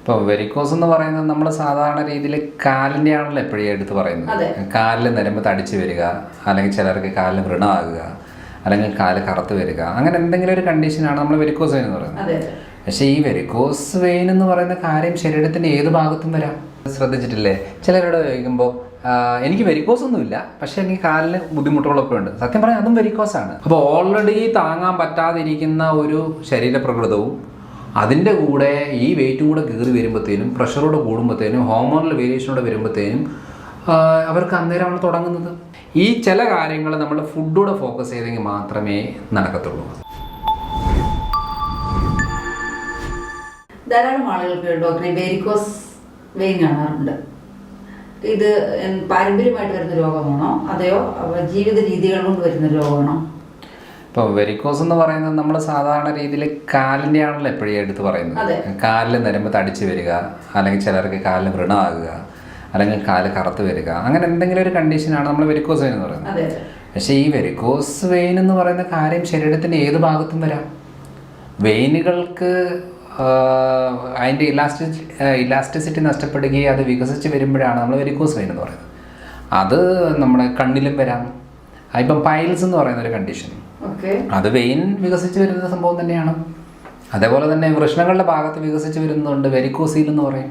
ഇപ്പോൾ വെരിക്കോസ് എന്ന് പറയുന്നത് നമ്മൾ സാധാരണ രീതിയിൽ കാലിൻ്റെ ആണല്ലോ എപ്പോഴും എടുത്ത് പറയുന്നത്. കാലിൽ നിരമ്പ് തടിച്ച് വരിക, അല്ലെങ്കിൽ ചിലർക്ക് കാലിൽ വ്രണമാകുക, അല്ലെങ്കിൽ കാല് കറുത്ത് വരിക, അങ്ങനെ എന്തെങ്കിലും ഒരു കണ്ടീഷനാണ് നമ്മൾ വെരിക്കോസ് വെയിൻ എന്ന് പറയുന്നത്. പക്ഷേ ഈ വെരിക്കോസ് വെയിൻ എന്ന് പറയുന്ന കാര്യം ശരീരത്തിൻ്റെ ഏത് ഭാഗത്തും വരാം. ശ്രദ്ധിച്ചിട്ടില്ലേ? ചിലരോട് ചോദിക്കുമ്പോൾ എനിക്ക് വെരിക്കോസ് ഒന്നുമില്ല, പക്ഷെ എനിക്ക് കാലിന് ബുദ്ധിമുട്ടുകളൊക്കെ ഉണ്ട്. സത്യം പറഞ്ഞാൽ അതും വെരിക്കോസാണ്. അപ്പോൾ ഓൾറെഡി താങ്ങാൻ പറ്റാതിരിക്കുന്ന ഒരു ശരീരപ്രകൃതവും അതിൻ്റെ കൂടെ ഈ വെയിറ്റും കൂടെ കയറി വരുമ്പോഴത്തേനും, പ്രഷറോട് കൂടുമ്പോഴത്തേനും, ഹോർമോണൽ വേരിയേഷനോടെ വരുമ്പോഴത്തേനും അവർക്ക് അന്നേരമാണ് തുടങ്ങുന്നത്. ഈ ചില കാര്യങ്ങൾ നമ്മൾ ഫുഡോടെ ഫോക്കസ് ചെയ്തെങ്കിൽ മാത്രമേ നടക്കത്തുള്ളൂ. ധാരാളം ആളുകൾക്ക് ഡോക്ടറെ വെരിക്കോസ് വെയിൻ കാണാറുണ്ട്. ഇത് പാരമ്പര്യമായിട്ട് വരുന്ന രോഗമാണോ അതെയോ ജീവിത രീതികൾ കൊണ്ട് വരുന്ന രോഗമാണോ? ഇപ്പോൾ വെരിക്കോസ് എന്ന് പറയുന്നത് നമ്മൾ സാധാരണ രീതിയിൽ കാലിൻ്റെ ആണല്ലോ എപ്പോഴും എടുത്ത് പറയുന്നത്. കാലിൽ നിരമ്പ് തടിച്ച് വരിക, അല്ലെങ്കിൽ ചിലർക്ക് കാലിൽ വ്രണമാകുക, അല്ലെങ്കിൽ കാല് കറുത്ത് വരിക, അങ്ങനെ എന്തെങ്കിലും ഒരു കണ്ടീഷനാണ് നമ്മൾ വെരിക്കോസ് വെയിൻ എന്ന് പറയുന്നത്. പക്ഷേ ഈ വെരിക്കോസ് വെയിൻ എന്ന് പറയുന്ന കാര്യം ശരീരത്തിൻ്റെ ഏത് ഭാഗത്തും വരാം. വെയിനുകൾക്ക് അതിൻ്റെ ഇലാസ്റ്റിസിറ്റി നഷ്ടപ്പെടുകയും അത് വികസിച്ച് വരുമ്പോഴാണ് നമ്മൾ വെരിക്കോസ് വെയിൻ എന്ന് പറയുന്നത്. അത് നമ്മുടെ കണ്ണിലും വരാം. ഇപ്പം പൈൽസ് എന്ന് പറയുന്ന ഒരു കണ്ടീഷൻ, അത് വെയിൻ വികസിച്ച് വരുന്ന സംഭവം തന്നെയാണ്. അതേപോലെ തന്നെ വൃഷ്ണങ്ങളുടെ ഭാഗത്ത് വികസിച്ച് വരുന്നുണ്ട്, വെരിക്കോസീൽ എന്ന് പറയും.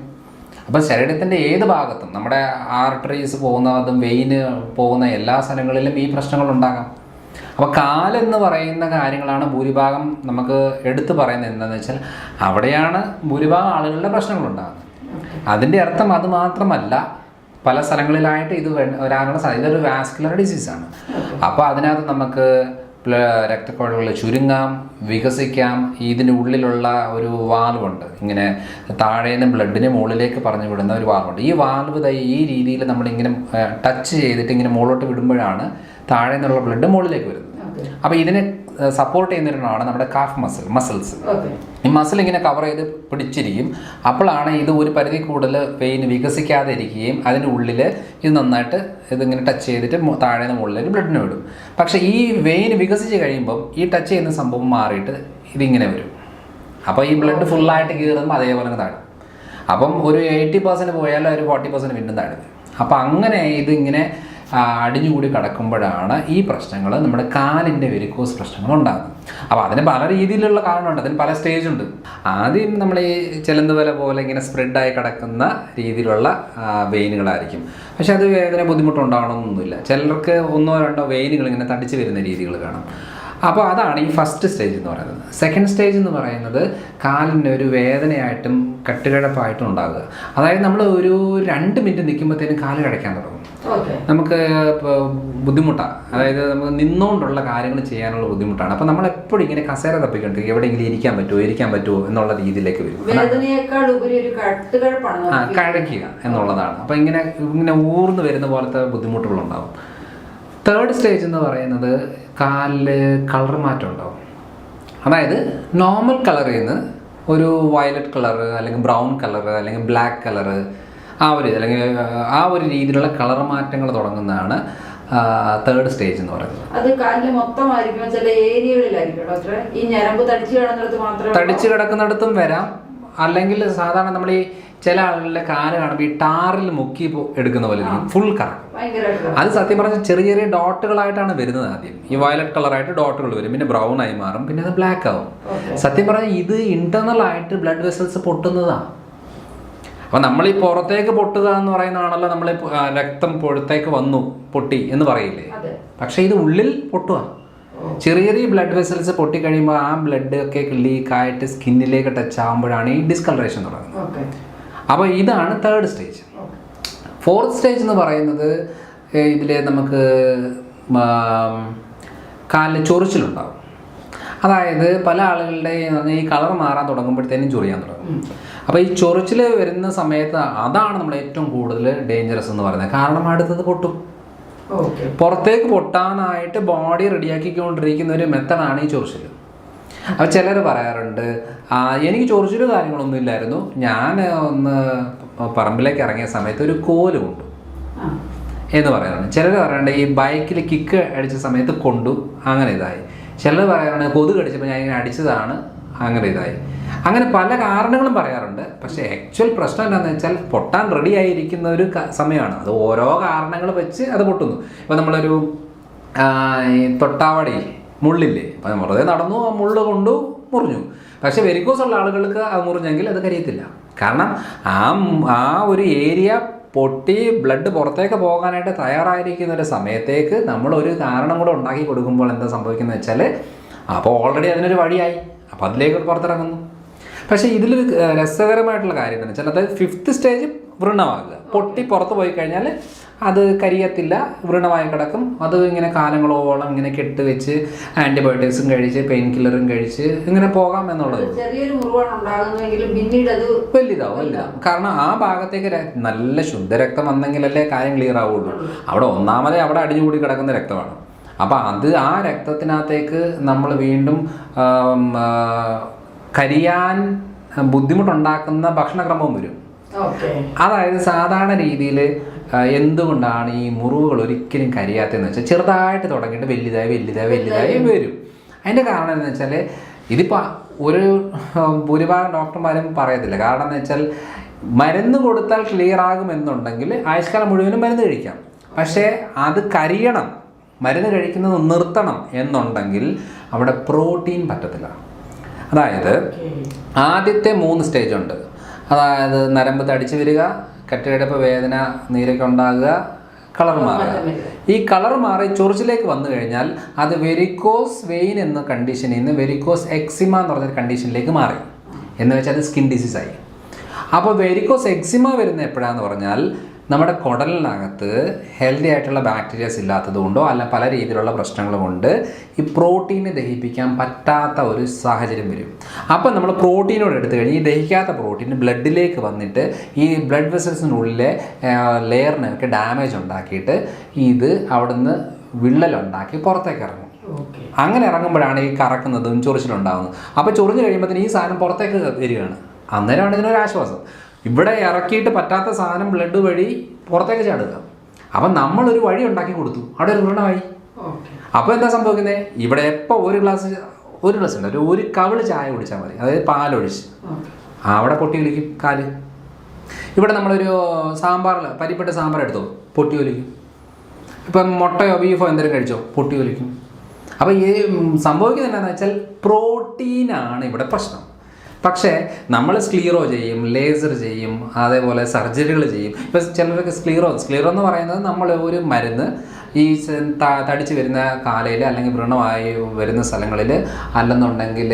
അപ്പം ശരീരത്തിൻ്റെ ഏത് ഭാഗത്തും നമ്മുടെ ആർട്ടറീസ് പോകുന്നതും വെയിന് പോകുന്ന എല്ലാ സ്ഥലങ്ങളിലും ഈ പ്രശ്നങ്ങളുണ്ടാകാം. അപ്പോൾ കാലെന്ന് പറയുന്ന കാര്യങ്ങളാണ് ഭൂരിഭാഗം നമുക്ക് എടുത്തു പറയുന്നത്. എന്താണെന്ന് വെച്ചാൽ അവിടെയാണ് ഭൂരിഭാഗം ആളുകളുടെ പ്രശ്നങ്ങളുണ്ടാകുന്നത്. അതിൻ്റെ അർത്ഥം അത് മാത്രമല്ല, പല സ്ഥലങ്ങളിലായിട്ട് ഇത് വരാനുള്ള സാധ്യത. ഇതൊരു വാസ്കുലർ ഡിസീസാണ്. അപ്പോൾ അതിനകത്ത് നമുക്ക് രക്തക്കുഴലുകൾ ചുരുങ്ങാം, വികസിക്കാം. ഇതിൻ്റെ ഉള്ളിലുള്ള ഒരു വാൽവുണ്ട്, ഇങ്ങനെ താഴേന്ന് ബ്ലഡിനെ മുകളിലേക്ക് പറഞ്ഞു വിടുന്ന ഒരു വാൽവുണ്ട്. ഈ വാൽവ് ഈ രീതിയിൽ നമ്മളിങ്ങനെ ടച്ച് ചെയ്തിട്ട് ഇങ്ങനെ മുകളിലോട്ട് വിടുമ്പോഴാണ് താഴെ നിന്നുള്ള ബ്ലഡ് മുകളിലേക്ക് വരുന്നത്. അപ്പോൾ ഇതിനെ സപ്പോർട്ട് ചെയ്യുന്നതിനാണ് നമ്മുടെ കാഫ് മസിൽസ്. ഈ മസിൽ ഇങ്ങനെ കവർ ചെയ്ത് പിടിച്ചിരിക്കും. അപ്പോഴാണ് ഇത് ഒരു പരിധി കൂടുതൽ വെയിൻ വികസിക്കാതെ ഇരിക്കുകയും അതിൻ്റെ ഉള്ളിൽ ഇത് നന്നായിട്ട് ഇതിങ്ങനെ ടച്ച് ചെയ്തിട്ട് താഴെ നിന്ന് മുകളിലേക്ക് ബ്ലഡിന് വിടും. പക്ഷേ ഈ വെയിൻ വികസിച്ച് കഴിയുമ്പം ഈ ടച്ച് ചെയ്യുന്ന സംഭവം മാറിയിട്ട് ഇതിങ്ങനെ വരും. അപ്പോൾ ഈ ബ്ലഡ് ഫുള്ളായിട്ട് കീറുമ്പോൾ അതേപോലെ താഴും. അപ്പം ഒരു 80% പോയാലും ഒരു 40% വീണ്ടും താഴും. അപ്പം അങ്ങനെ ഇതിങ്ങനെ അടിഞ്ഞുകൂടി കിടക്കുമ്പോഴാണ് ഈ പ്രശ്നങ്ങൾ, നമ്മുടെ കാലിൻ്റെ വെരിക്കോസ് പ്രശ്നങ്ങൾ ഉണ്ടാകുന്നത്. അപ്പോൾ അതിന് പല രീതിയിലുള്ള കാരണമുണ്ട്, അതിന് പല സ്റ്റേജുണ്ട്. ആദ്യം നമ്മൾ ഈ ചെലന്ത് വല പോലെ ഇങ്ങനെ സ്പ്രെഡായി കിടക്കുന്ന രീതിയിലുള്ള വെയിനുകളായിരിക്കും. പക്ഷെ അത് വേദന ബുദ്ധിമുട്ടുണ്ടാവണമെന്നൊന്നുമില്ല. ചിലർക്ക് 1-2 വെയിനുകൾ ഇങ്ങനെ തടിച്ച് വരുന്ന രീതികൾ കാണാം. അപ്പോൾ അതാണ് ഈ ഫസ്റ്റ് സ്റ്റേജ് എന്ന് പറയുന്നത്. സെക്കൻഡ് സ്റ്റേജ് എന്ന് പറയുന്നത് കാലിന് ഒരു വേദനയായിട്ടും കട്ടുകിഴപ്പായിട്ടും ഉണ്ടാകുക. അതായത് നമ്മൾ ഒരു 2 മിനിറ്റ് നിൽക്കുമ്പോഴത്തേനും കാല് കിടക്കാൻ തുടങ്ങും. നമുക്ക് ബുദ്ധിമുട്ടാണ്. അതായത് നമുക്ക് നിന്നുകൊണ്ടുള്ള കാര്യങ്ങൾ ചെയ്യാനുള്ള ബുദ്ധിമുട്ടാണ്. അപ്പോൾ നമ്മളെപ്പോഴും ഇങ്ങനെ കസേര തപ്പിക്കൊണ്ടിരിക്കും, എവിടെയെങ്കിലും ഇരിക്കാൻ പറ്റുമോ എന്നുള്ള രീതിയിലേക്ക് വരും. കഴിക്കുക എന്നുള്ളതാണ്. അപ്പോൾ ഇങ്ങനെ ഊർന്ന് വരുന്ന പോലത്തെ ബുദ്ധിമുട്ടുകളുണ്ടാകും. തേർഡ് സ്റ്റേജ് എന്ന് പറയുന്നത് കാലിൽ കളർ മാറ്റം ഉണ്ടാവും. അതായത് നോർമൽ കളറിൽ നിന്ന് ഒരു വയലറ്റ് കളറ്, അല്ലെങ്കിൽ ബ്രൗൺ കളറ്, അല്ലെങ്കിൽ ബ്ലാക്ക് കളറ്, അല്ലെങ്കിൽ ആ ഒരു രീതിയിലുള്ള കളർ മാറ്റങ്ങൾ തുടങ്ങുന്നതാണ് തേർഡ് സ്റ്റേജ് എന്ന് പറയുന്നത്. അത് കാലിൽ മൊത്തമായിരിക്കും, ചില ഏരിയകളിലായിരിക്കും ഡോക്ടറെ ഈ ഞരമ്പ് തടിച്ചു കിടക്കുന്നിടത്തും വരാം. അല്ലെങ്കിൽ സാധാരണ നമ്മൾ ഈ ചില ആളുകളുടെ കാല് കാണുമ്പോൾ ഈ ടാറിൽ മുക്കി എടുക്കുന്ന പോലെ ഫുൾ കറക്കം. അത് സത്യം പറഞ്ഞാൽ ചെറിയ ചെറിയ ഡോട്ടുകളായിട്ടാണ് വരുന്നത്. ആദ്യം ഈ വയലറ്റ് കളറായിട്ട് ഡോട്ടുകൾ വരും, പിന്നെ ബ്രൗൺ ആയി മാറും, പിന്നെ അത് ബ്ലാക്ക് ആവും. സത്യം പറഞ്ഞാൽ ഇത് ഇന്റർണൽ ആയിട്ട് ബ്ലഡ് വെസൽസ് പൊട്ടുന്നതാണ്. അപ്പം നമ്മൾ ഈ പുറത്തേക്ക് പൊട്ടുക എന്ന് പറയുന്നതാണല്ലോ, നമ്മൾ രക്തം പുറത്തേക്ക് പൊട്ടി എന്ന് പറയില്ലേ. പക്ഷെ ഇത് ഉള്ളിൽ പൊട്ടുക. ചെറിയ ചെറിയ ബ്ലഡ് വെസൽസ് പൊട്ടിക്കഴിയുമ്പോൾ ആ ബ്ലഡ് ഒക്കെ ലീക്കായിട്ട് സ്കിന്നിലേക്ക് ടച്ച് ആകുമ്പോഴാണ് ഈ ഡിസ്കളറേഷൻ തുടങ്ങുന്നത്. അപ്പോൾ ഇതാണ് തേർഡ് സ്റ്റേജ്. ഫോർത്ത് സ്റ്റേജ് എന്ന് പറയുന്നത് ഇതിൽ നമുക്ക് കാലിൽ ചൊറിച്ചിലുണ്ടാകും. അതായത് പല ആളുകളുടെ ഈ കളർ മാറാൻ തുടങ്ങുമ്പോഴത്തേനും ചൊറിയാൻ തുടങ്ങും. അപ്പോൾ ഈ ചൊറിച്ചിൽ വരുന്ന സമയത്ത് അതാണ് നമ്മൾ ഏറ്റവും കൂടുതൽ ഡേഞ്ചറസ് എന്ന് പറയുന്നത്. കാരണം അടുത്തത് പൊട്ടും. പുറത്തേക്ക് പൊട്ടാനായിട്ട് ബോഡി റെഡിയാക്കിക്കൊണ്ടിരിക്കുന്ന ഒരു മെത്തഡാണ് ഈ ചൊറിച്ചിൽ. അപ്പോൾ ചിലർ പറയാറുണ്ട്, എനിക്ക് ചൊറിച്ചിലും കാര്യങ്ങളൊന്നും ഇല്ലായിരുന്നു, ഞാൻ ഒന്ന് പറമ്പിലേക്ക് ഇറങ്ങിയ സമയത്ത് ഒരു കോല് കൊണ്ടു എന്ന് പറയാറുണ്ട്. ചിലർ പറയാറുണ്ട് ഈ ബൈക്കിൽ കിക്ക് അടിച്ച സമയത്ത് കൊണ്ടു, അങ്ങനെ ഇതായി. ചിലർ പറയാറുണ്ട് കൊതുക് അടിച്ചപ്പോൾ ഞാൻ ഇങ്ങനെ അടിച്ചതാണ്, അങ്ങനെ ഇതായി. അങ്ങനെ പല കാരണങ്ങളും പറയാറുണ്ട്. പക്ഷേ ആക്ച്വൽ പ്രശ്നം എന്താണെന്ന് വെച്ചാൽ പൊട്ടാൻ റെഡി ആയിരിക്കുന്ന ഒരു സമയമാണ്. അത് ഓരോ കാരണങ്ങൾ വെച്ച് അത് പൊട്ടുന്നു. ഇപ്പം നമ്മളൊരു ഈ തൊട്ടാവടി മുള്ളില്ലേ, അപ്പം വെറുതെ നടന്നു, ആ മുള്ള് കൊണ്ടു മുറിഞ്ഞു. പക്ഷേ വെരിക്കോസ് ഉള്ള ആളുകൾക്ക് അത് മുറിഞ്ഞെങ്കിൽ അത് കരിയത്തില്ല. കാരണം ആ ഒരു ഏരിയ പൊട്ടി ബ്ലഡ് പുറത്തേക്ക് പോകാനായിട്ട് തയ്യാറായിരിക്കുന്ന ഒരു സമയത്തേക്ക് നമ്മൾ ഒരു കാരണം കൂടെ ഉണ്ടാക്കി കൊടുക്കുമ്പോൾ എന്താ സംഭവിക്കുന്നത് വെച്ചാൽ, അപ്പോൾ ഓൾറെഡി അതിനൊരു വഴിയായി, അപ്പോൾ അതിലേക്ക് പുറത്തിറങ്ങുന്നു. പക്ഷേ ഇതിലൊരു രസകരമായിട്ടുള്ള കാര്യം എന്താണെന്ന് വെച്ചാൽ, അത് 5th സ്റ്റേജ് വ്രണമാകുക. പൊട്ടി പുറത്ത് പോയി കഴിഞ്ഞാൽ അത് കരിയത്തില്ല, വ്രണമായി കിടക്കും. അത് ഇങ്ങനെ കാലങ്ങളോളം ഇങ്ങനെ കെട്ട് വെച്ച് ആൻറ്റിബയോട്ടിക്സും കഴിച്ച് പെയിൻ കില്ലറും കഴിച്ച് ഇങ്ങനെ പോകാം എന്നുള്ളത്. ചെറിയൊരു മുറിവാണ് ഉണ്ടാകുന്നതെങ്കിലും പിന്നീട് അത് വലുതാവും. കാരണം ആ ഭാഗത്തേക്ക് നല്ല ശുദ്ധരക്തം വന്നെങ്കിലല്ലേ കാര്യം ക്ലിയർ ആവുള്ളൂ. അവിടെ ഒന്നാമതേ അവിടെ അടിഞ്ഞുകൂടി കിടക്കുന്ന രക്തമാണ്. അപ്പം ആ രക്തത്തിനകത്തേക്ക് നമ്മൾ വീണ്ടും കരിയാൻ ബുദ്ധിമുട്ടുണ്ടാക്കുന്ന ഭക്ഷണക്രമവും വരും. അതായത് സാധാരണ രീതിയിൽ എന്തുകൊണ്ടാണ് ഈ മുറിവുകൾ ഒരിക്കലും കരിയാത്തതെന്ന് വെച്ചാൽ, ചെറുതായിട്ട് തുടങ്ങിയിട്ട് വലുതായി വരും. അതിൻ്റെ കാരണം എന്ന് വെച്ചാൽ, ഇതിപ്പോൾ ഒരു ഭൂരിഭാഗം ഡോക്ടർമാരും പറയത്തില്ല. കാരണം എന്ന് വെച്ചാൽ, മരുന്ന് കൊടുത്താൽ ക്ലിയർ ആകുമെന്നുണ്ടെങ്കിൽ ആയുഷ്കാലം മുഴുവനും മരുന്ന് കഴിക്കാം. പക്ഷേ അത് കരിയണം, മരുന്ന് കഴിക്കുന്നത് നിർത്തണം എന്നുണ്ടെങ്കിൽ അവിടെ പ്രോട്ടീൻ പറ്റത്തില്ല. അതായത് ആദ്യത്തെ 3 സ്റ്റേജ് ഉണ്ട്. അതായത് നരമ്പ് തടിച്ചു വരിക, കെട്ടുകിടപ്പ് വേദന, നീരൊക്കെ ഉണ്ടാകുക, കളർ മാറുക. ഈ കളർ മാറി ചൊറിച്ചിലേക്ക് വന്നു കഴിഞ്ഞാൽ അത് വെരിക്കോസ് വെയിൻ എന്ന കണ്ടീഷനിൽ നിന്ന് വെരിക്കോസ് എക്സിമ എന്ന് പറഞ്ഞൊരു കണ്ടീഷനിലേക്ക് മാറി. എന്ന് വെച്ചാൽ അത് സ്കിൻ ഡിസീസായി. അപ്പോൾ വെരിക്കോസ് എക്സിമ വരുന്ന എപ്പോഴാന്ന് പറഞ്ഞാൽ, നമ്മുടെ കുടലിനകത്ത് ഹെൽത്തി ആയിട്ടുള്ള ബാക്ടീരിയാസ് ഇല്ലാത്തത് കൊണ്ടോ അല്ല പല രീതിയിലുള്ള പ്രശ്നങ്ങൾ കൊണ്ട് ഈ പ്രോട്ടീനെ ദഹിപ്പിക്കാൻ പറ്റാത്ത ഒരു സാഹചര്യം വരും. അപ്പം നമ്മൾ പ്രോട്ടീനോട് എടുത്തു കഴിഞ്ഞാൽ ഈ ദഹിക്കാത്ത പ്രോട്ടീൻ ബ്ലഡിലേക്ക് വന്നിട്ട് ഈ ബ്ലഡ് വെസൽസിനുള്ളിലെ ലെയറിനൊക്കെ ഡാമേജ് ഉണ്ടാക്കിയിട്ട് ഇത് അവിടുന്ന് വിള്ളലുണ്ടാക്കി പുറത്തേക്ക് ഇറങ്ങും. അങ്ങനെ ഇറങ്ങുമ്പോഴാണ് ഈ കറക്കുന്നതും ചൊറിച്ചിലുണ്ടാകുന്നത്. അപ്പോൾ ചൊറിഞ്ഞ് കഴിയുമ്പോഴത്തേന് ഈ സാധനം പുറത്തേക്ക് വരികയാണ്. അന്നേരമാണ് ഇതിനൊരാശ്വാസം. ഇവിടെ ഇറക്കിയിട്ട് പറ്റാത്ത സാധനം ബ്ലഡ് വഴി പുറത്തേക്ക് ചാടുക. അപ്പം നമ്മളൊരു വഴി ഉണ്ടാക്കി കൊടുത്തു, അവിടെ ഒരു വ്രണമായി. അപ്പോൾ എന്താ സംഭവിക്കുന്നത്, ഇവിടെ എപ്പോൾ ഒരു ഗ്ലാസ് ഉണ്ട്, ഒരു കവിള് ചായ കുടിച്ചാൽ മതി, അതായത് പാലൊഴിച്ച് അവിടെ പൊട്ടി ഒലിക്കും കാല്. ഇവിടെ നമ്മളൊരു പരിപ്പെട്ട സാമ്പാർ എടുത്തോ, പൊട്ടി ഒലിക്കും. ഇപ്പം മുട്ടയോ ബീഫോ എന്തെങ്കിലും കഴിച്ചോ, പൊട്ടി ഒലിക്കും. അപ്പോൾ ഈ സംഭവിക്കുന്നത് എന്താണെന്ന് വെച്ചാൽ, പ്രോട്ടീനാണ് ഇവിടെ പ്രശ്നം. പക്ഷേ നമ്മൾ സ്ക്ലീറോ ചെയ്യും, ലേസർ ചെയ്യും, അതേപോലെ സർജറികൾ ചെയ്യും. ഇപ്പോൾ ചിലർക്ക് സ്ക്ലീറോ എന്ന് പറയുന്നത്, നമ്മൾ ഒരു മരുന്ന് ഈ തടിച്ച് വരുന്ന കാലയിൽ അല്ലെങ്കിൽ വ്രണമായി വരുന്ന സ്ഥലങ്ങളിൽ, അല്ലെന്നുണ്ടെങ്കിൽ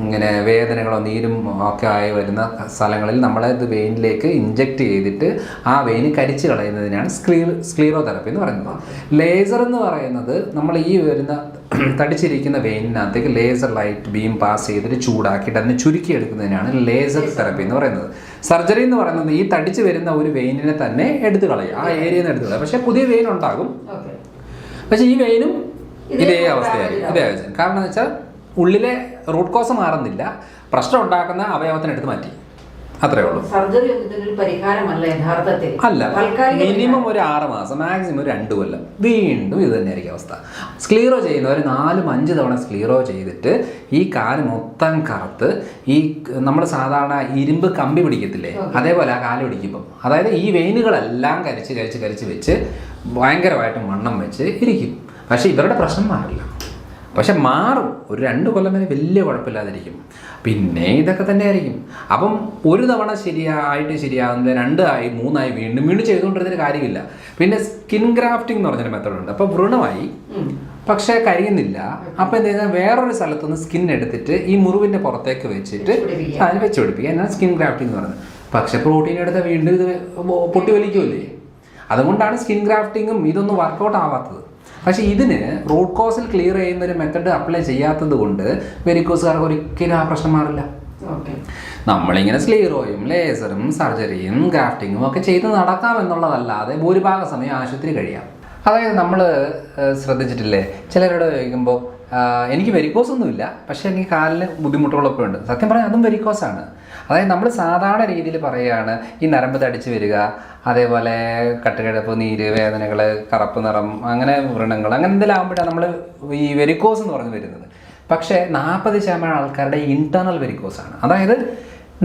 ഇങ്ങനെ വേദനകളോ നീരും ഒക്കെ ആയി വരുന്ന സ്ഥലങ്ങളിൽ നമ്മളത് വെയിനിലേക്ക് ഇഞ്ചെക്റ്റ് ചെയ്തിട്ട് ആ വെയിന് കരിച്ച് കളയുന്നതിനാണ് സ്ക്ലീറോ തെറപ്പി എന്ന് പറയുന്നത്. ലേസർ എന്ന് പറയുന്നത്, നമ്മൾ ഈ വരുന്ന തടിച്ചിരിക്കുന്ന വെയിനകത്തേക്ക് ലേസർ ലൈറ്റ് ബീം പാസ് ചെയ്തിട്ട് ചൂടാക്കിയിട്ട് അതിനെ ചുരുക്കിയെടുക്കുന്നതിനാണ് ലേസർ തെറപ്പി എന്ന് പറയുന്നത്. സർജറി എന്ന് പറയുന്നത് ഈ തടിച്ച് വരുന്ന ഒരു വെയിനിനെ തന്നെ എടുത്തു കളയും, ആ ഏരിയയിൽ നിന്ന് എടുത്തു കളയും. പക്ഷേ പുതിയ വെയിൻ ഉണ്ടാകും. പക്ഷേ ഈ വെയിനും ഇതേ അവസ്ഥയായിരിക്കും. കാരണം എന്ന് വെച്ചാൽ, ഉള്ളിലെ റൂട്ട് കോസ് മാറുന്നില്ല, പ്രശ്നം ഉണ്ടാക്കുന്ന അവയവത്തിനെടുത്ത് മാറ്റി, അത്രേ ഉള്ളൂ. സർജറി ഒന്നും പരിഹാരമല്ല യഥാർത്ഥത്തിൽ. അല്ല, മിനിമം ഒരു 6 മാസം, മാക്സിമം ഒരു 2 കൊല്ലം വീണ്ടും ഇത് തന്നെയായിരിക്കും അവസ്ഥ. സ്ക്ലീറോ ചെയ്യുന്നവർ 4-5 തവണ സ്ക്ലീറോ ചെയ്തിട്ട് ഈ കാല് മൊത്തം കറുത്ത്, ഈ നമ്മൾ സാധാരണ ഇരുമ്പ് കമ്പി പിടിക്കത്തില്ലേ, അതേപോലെ ആ കാല് പിടിക്കുമ്പം, അതായത് ഈ വെയിനുകളെല്ലാം കരിച്ച് വെച്ച് ഭയങ്കരമായിട്ട് വണ്ണം വെച്ച് ഇരിക്കും. പക്ഷേ ഇവരുടെ പ്രശ്നം മാറില്ല. പക്ഷെ മാറും, ഒരു 2 കൊല്ലം വരെ വലിയ കുഴപ്പമില്ലാതിരിക്കും. പിന്നെ ഇതൊക്കെ തന്നെ ആയിരിക്കും. അപ്പം ഒരു തവണ ശരിയാകുന്നത് 2 ആയി 3 ആയി വീണ്ടും ചെയ്തുകൊണ്ടിരുന്നൊരു കാര്യമില്ല. പിന്നെ സ്കിൻ ഗ്രാഫ്റ്റിംഗ് എന്ന് പറഞ്ഞൊരു മെത്തേഡുണ്ട്. അപ്പോൾ വ്രണമായി പക്ഷേ കരിയുന്നില്ല. അപ്പോൾ എന്ത് ചെയ്താൽ വേറൊരു സ്ഥലത്തുനിന്ന് സ്കിൻ എടുത്തിട്ട് ഈ മുറിവിൻ്റെ പുറത്തേക്ക് വെച്ചിട്ട് അതിന് വെച്ച് പിടിപ്പിക്കുക, എന്നാണ് സ്കിൻ ഗ്രാഫ്റ്റിംഗ് എന്ന് പറയുന്നത്. പക്ഷെ പ്രോട്ടീൻ എടുത്താൽ വീണ്ടും ഇത് പൊട്ടി വലിക്കുമല്ലേ. അതുകൊണ്ടാണ് സ്കിൻ ഗ്രാഫ്റ്റിങ്ങും ഇതൊന്നും വർക്കൗട്ട് ആവാത്തത്. പക്ഷേ ഇതിന് റൂട്ട് കോസിൽ ക്ലിയർ ചെയ്യുന്ന ഒരു മെത്തഡ് അപ്ലൈ ചെയ്യാത്തത് കൊണ്ട് വെരിക്കോസുകാർക്ക് ഒരിക്കലും ആ പ്രശ്നം മാറില്ല. നമ്മളിങ്ങനെ സ്ലീറോയും ലേസറും സർജറിയും ഗ്രാഫ്റ്റിങ്ങും ഒക്കെ ചെയ്ത് നടക്കാമെന്നുള്ളതല്ലാതെ ഭൂരിഭാഗ സമയം ആശുപത്രി കഴിയാം. അതായത് നമ്മൾ ശ്രദ്ധിച്ചിട്ടില്ലേ, ചിലരോട് ചോദിക്കുമ്പോൾ എനിക്ക് വെരിക്കോസൊന്നുമില്ല, പക്ഷേ എനിക്ക് കാലിന് ബുദ്ധിമുട്ടുകളൊക്കെ ഉണ്ട്. സത്യം പറഞ്ഞാൽ അതും വെരിക്കോസാണ്. അതായത് നമ്മൾ സാധാരണ രീതിയിൽ പറയുകയാണ്, ഈ നരമ്പ് തടിച്ച് വരിക, അതേപോലെ കട്ടുകിടപ്പ്, നീര്, വേദനകൾ, കറുപ്പ് നിറം, അങ്ങനെ വ്രണങ്ങൾ, അങ്ങനെ എന്തെങ്കിലും ആകുമ്പോഴാണ് നമ്മൾ ഈ വെരിക്കോസ് എന്ന് പറഞ്ഞ് വരുന്നത്. പക്ഷേ 40% ആൾക്കാരുടെ ഇന്റേണൽ വെരിക്കോസാണ്. അതായത്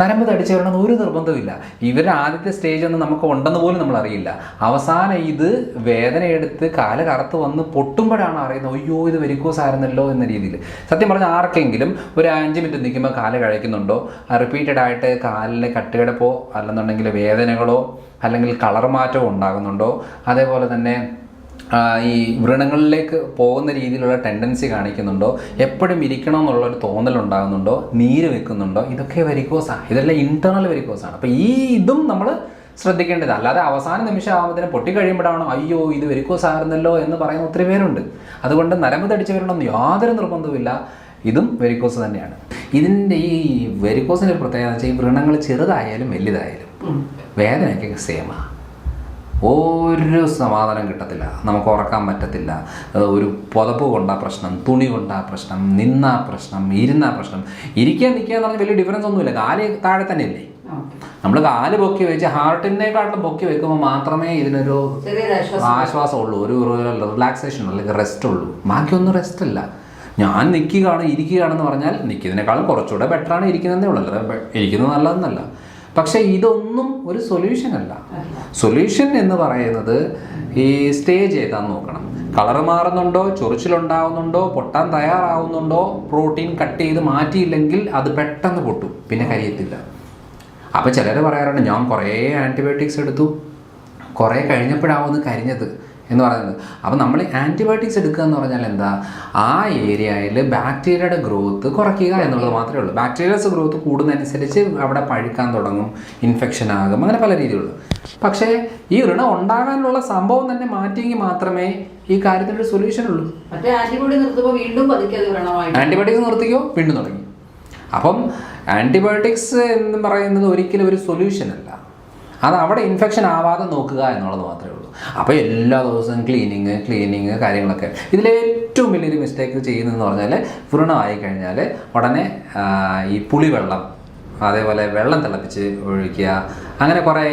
നരമ്പ് തടിച്ചു വരണമെന്ന് ഒരു നിർബന്ധമില്ല. ഇവരുടെ ആദ്യത്തെ സ്റ്റേജ് ഒന്നും നമുക്ക് ഉണ്ടെന്ന് പോലും നമ്മൾ അറിയില്ല. അവസാനം ഇത് വേദനയെടുത്ത് കാല് കറുത്ത് വന്ന് പൊട്ടുമ്പോഴാണ് അറിയുന്നത്, അയ്യോ ഇത് വെരിക്കോസ് ആയിരുന്നല്ലോ എന്ന രീതിയിൽ. സത്യം പറഞ്ഞാൽ ആർക്കെങ്കിലും ഒരു 5 മിനിറ്റ് നിൽക്കുമ്പോൾ കാല് കഴിക്കുന്നുണ്ടോ, റിപ്പീറ്റഡ് ആയിട്ട് കാലിന് കട്ടുകിടപ്പോ അല്ലെന്നുണ്ടെങ്കിൽ വേദനകളോ അല്ലെങ്കിൽ കളർ മാറ്റമോ ഉണ്ടാകുന്നുണ്ടോ, അതേപോലെ തന്നെ ഈ വ്രണങ്ങളിലേക്ക് പോകുന്ന രീതിയിലുള്ള ടെൻഡൻസി കാണിക്കുന്നുണ്ടോ, എപ്പോഴും ഇരിക്കണമെന്നുള്ളൊരു തോന്നലുണ്ടാകുന്നുണ്ടോ, നീര് വെക്കുന്നുണ്ടോ, ഇതൊക്കെ വെരിക്കോസാണ്. ഇതെല്ലാം ഇന്റേണൽ വെരിക്കോസാണ്. അപ്പോൾ ഇതും നമ്മൾ ശ്രദ്ധിക്കേണ്ടത്. അല്ലാതെ അവസാന നിമിഷം ആകുന്നതിന് പൊട്ടിക്കഴിയുമ്പോഴാണ് അയ്യോ ഇത് വെരിക്കോസ് ആയിരുന്നല്ലോ എന്ന് പറയുന്ന ഒത്തിരി പേരുണ്ട്. അതുകൊണ്ട് നരമ്പ് തടിച്ചു വരണമെന്ന് യാതൊരു നിർബന്ധവുമില്ല. ഇതും വെരിക്കോസ് തന്നെയാണ്. ഇതിൻ്റെ ഈ വെരിക്കോസിൻ്റെ ഒരു പ്രത്യേകത എന്ന് വെച്ചാൽ ഈ വ്രണങ്ങൾ ചെറുതായാലും വലുതായാലും വേദനയ്ക്കൊക്കെ സെയിമാണ്. ഒരു സമാധാനം കിട്ടത്തില്ല, നമുക്ക് ഉറക്കാൻ പറ്റത്തില്ല. ഒരു പുതപ്പ് കൊണ്ടാ പ്രശ്നം, തുണി കൊണ്ടാ പ്രശ്നം, നിന്നാ പ്രശ്നം, ഇരുന്നാ പ്രശ്നം. ഇരിക്കുക നിൽക്കുക എന്ന് പറഞ്ഞാൽ വലിയ ഡിഫറൻസ് ഒന്നുമില്ല. കാല് താഴെ തന്നെ ഇല്ലേ. നമ്മൾ കാല് പൊക്കി വെച്ച് ഹാർട്ടിനെക്കാട്ടിലും പൊക്കി വെക്കുമ്പോൾ മാത്രമേ ഇതിനൊരു ആശ്വാസം ഉള്ളൂ, ഒരു റിലാക്സേഷൻ അല്ലെങ്കിൽ റെസ്റ്റ് ഉള്ളൂ. ബാക്കിയൊന്നും റെസ്റ്റ് ഇല്ല. ഞാൻ നിൽക്കുകയാണ് ഇരിക്കുകയാണെന്ന് പറഞ്ഞാൽ നിൽക്കുന്നതിനേക്കാളും കുറച്ചുകൂടെ ബെറ്ററാണ് ഇരിക്കുന്നതേ ഉള്ളൂ. ഇരിക്കുന്നത് നല്ലതെന്നല്ല. പക്ഷെ ഇതൊന്നും ഒരു സൊല്യൂഷൻ അല്ല. സൊല്യൂഷൻ എന്ന് പറയുന്നത് ഈ സ്റ്റേജ് ഏതാന്ന് നോക്കണം. കളർ മാറുന്നുണ്ടോ, ചൊറിച്ചിലുണ്ടാവുന്നുണ്ടോ, പൊട്ടാൻ തയ്യാറാവുന്നുണ്ടോ, പ്രോട്ടീൻ കട്ട് ചെയ്ത് മാറ്റിയില്ലെങ്കിൽ അത് പെട്ടെന്ന് പൊട്ടും, പിന്നെ കരിയത്തില്ല. അപ്പോൾ ചിലർ പറയാറുണ്ട് ഞാൻ കുറേ ആൻറ്റിബയോട്ടിക്സ് എടുത്തു, കുറേ കഴിഞ്ഞപ്പോഴാവുമെന്ന് കരിഞ്ഞത് എന്ന് പറയുന്നത്. അപ്പം നമ്മൾ ആൻറ്റിബയോട്ടിക്സ് എടുക്കുക എന്ന് പറഞ്ഞാൽ എന്താ, ആ ഏരിയയിൽ ബാക്ടീരിയയുടെ ഗ്രോത്ത് കുറയ്ക്കുക എന്നുള്ളത് മാത്രമേ ഉള്ളൂ. ബാക്ടീരിയസ് ഗ്രോത്ത് കൂടുന്നതനുസരിച്ച് അവിടെ പഴുക്കാൻ തുടങ്ങും, ഇൻഫെക്ഷൻ ആകും, അങ്ങനെ പല രീതിയിലുള്ളൂ. പക്ഷേ ഈ വ്രണം ഉണ്ടാകാനുള്ള സംഭവം തന്നെ മാറ്റിയെങ്കിൽ മാത്രമേ ഈ കാര്യത്തിനൊരു സൊല്യൂഷൻ ഉള്ളൂ. ആൻറ്റിബയോട്ടിക്സ് നിർത്തിക്കോ വീണ്ടും തുടങ്ങി. അപ്പം ആൻറ്റിബയോട്ടിക്സ് എന്ന് പറയുന്നത് ഒരിക്കലും ഒരു സൊല്യൂഷൻ അല്ല. അത് അവിടെ ഇൻഫെക്ഷൻ ആവാതെ നോക്കുക എന്നുള്ളത് മാത്രമേ ഉള്ളൂ. അപ്പോൾ എല്ലാ ദിവസവും ക്ലീനിങ് കാര്യങ്ങളൊക്കെ. ഇതിലേറ്റവും വലിയൊരു മിസ്റ്റേക്ക് ചെയ്യുന്നതെന്ന് പറഞ്ഞാൽ വ്രണമായി കഴിഞ്ഞാൽ ഉടനെ ഈ പുളിവെള്ളം, അതേപോലെ വെള്ളം തിളപ്പിച്ച് ഒഴിക്കുക, അങ്ങനെ കുറേ